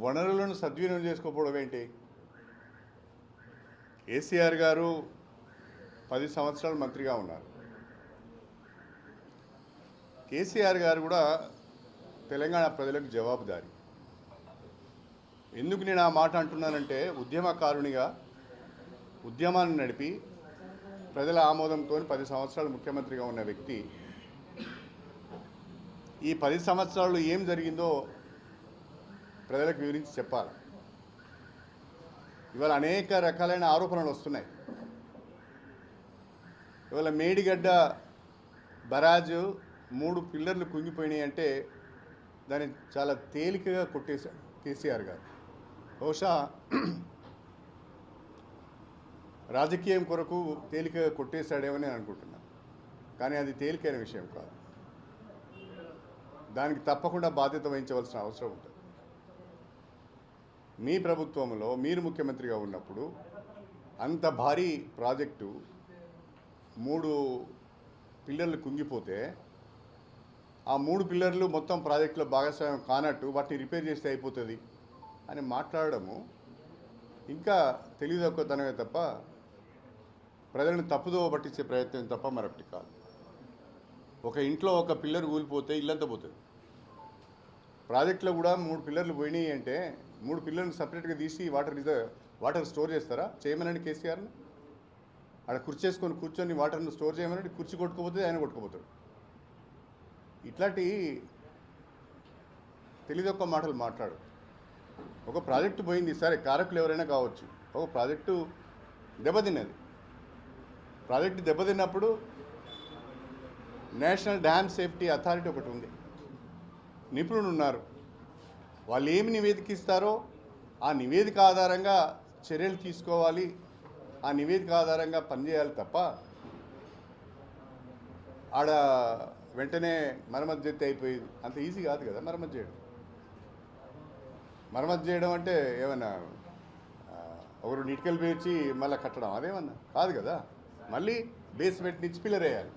వనరులను సద్వినియోగం చేసుకోకపోవడం ఏంటి? కేసీఆర్ గారు 10 సంవత్సరాలు మంత్రిగా ఉన్నారు. కేసీఆర్ గారు కూడా తెలంగాణ ప్రజలకు జవాబుదారీ. ఎందుకు నేను ఆ మాట అంటున్నానంటే, ఉద్యమకారునిగా ఉద్యమాన్ని నడిపి ప్రజల ఆమోదంతో 10 సంవత్సరాలు ముఖ్యమంత్రిగా ఉన్న వ్యక్తి ఈ 10 సంవత్సరాలు ఏం జరిగిందో ప్రజలకు వివరించి చెప్పాలి. ఇవాళ అనేక రకాలైన ఆరోపణలు వస్తున్నాయి. ఇవాళ మేడిగడ్డ బరాజు 3 పిల్లర్లు కుంగిపోయినాయి అంటే దాన్ని చాలా తేలికగా కొట్టేశాడు కేసీఆర్ గారు. బహుశా రాజకీయం కొరకు తేలికగా కొట్టేశాడేమని అనుకుంటున్నాను, కానీ అది తేలికైన విషయం కాదు. దానికి తప్పకుండా బాధ్యత వహించవలసిన అవసరం ఉంటుంది. మీ ప్రభుత్వంలో మీరు ముఖ్యమంత్రిగా ఉన్నప్పుడు అంత భారీ ప్రాజెక్టు 3 పిల్లర్లు కుంగిపోతే ఆ 3 పిల్లర్లు మొత్తం ప్రాజెక్టులో భాగస్వామ్యం కానట్టు వాటిని రిపేర్ చేస్తే అయిపోతుంది అని మాట్లాడడము ఇంకా తెలివితక్కువతనమే తప్ప ప్రజలను తప్పుదోవ పట్టించే ప్రయత్నం తప్ప మరొకటి కాదు. ఒక ఇంట్లో ఒక పిల్లర్ కూలిపోతే ఇల్లంతా పోతుంది. ప్రాజెక్టులో కూడా 3 పిల్లర్లు పోయినాయి అంటే 3 పిల్లర్లు సపరేట్గా తీసి వాటర్ స్టోర్ చేస్తారా? చేయమనండి కేసీఆర్ని. ఆడ కూర్చొని వాటర్ను స్టోర్ చేయమనండి. కుర్చీ కొట్టుకుపోతే ఆయన కొట్టుకుపోతాడు. ఇట్లాంటి తెలియదొక్క మాటలు మాట్లాడు. ఒక ప్రాజెక్టు పోయింది, సరే కారకులు ఎవరైనా కావచ్చు. ఒక ప్రాజెక్టు దెబ్బతిన్నది. ప్రాజెక్టు దెబ్బతిన్నప్పుడు నేషనల్ డ్యామ్ సేఫ్టీ అథారిటీ ఒకటి ఉంది, నిపుణులు ఉన్నారు. వాళ్ళు ఏమి నివేదిక ఇస్తారో ఆ నివేదిక ఆధారంగా చర్యలు తీసుకోవాలి, ఆ నివేదిక ఆధారంగా పనిచేయాలి తప్ప ఆడ వెంటనే మరమ్మతు చేస్తే అయిపోయింది అంత ఈజీ కాదు కదా. మరమ్మతు చేయడం అంటే ఏమన్నా ఒకరు ఇటుకలు పేర్చి మళ్ళీ కట్టడం అదేమన్నా కాదు కదా. మళ్ళీ బేస్మెంట్ నుంచి పిల్లర్ వేయాలి.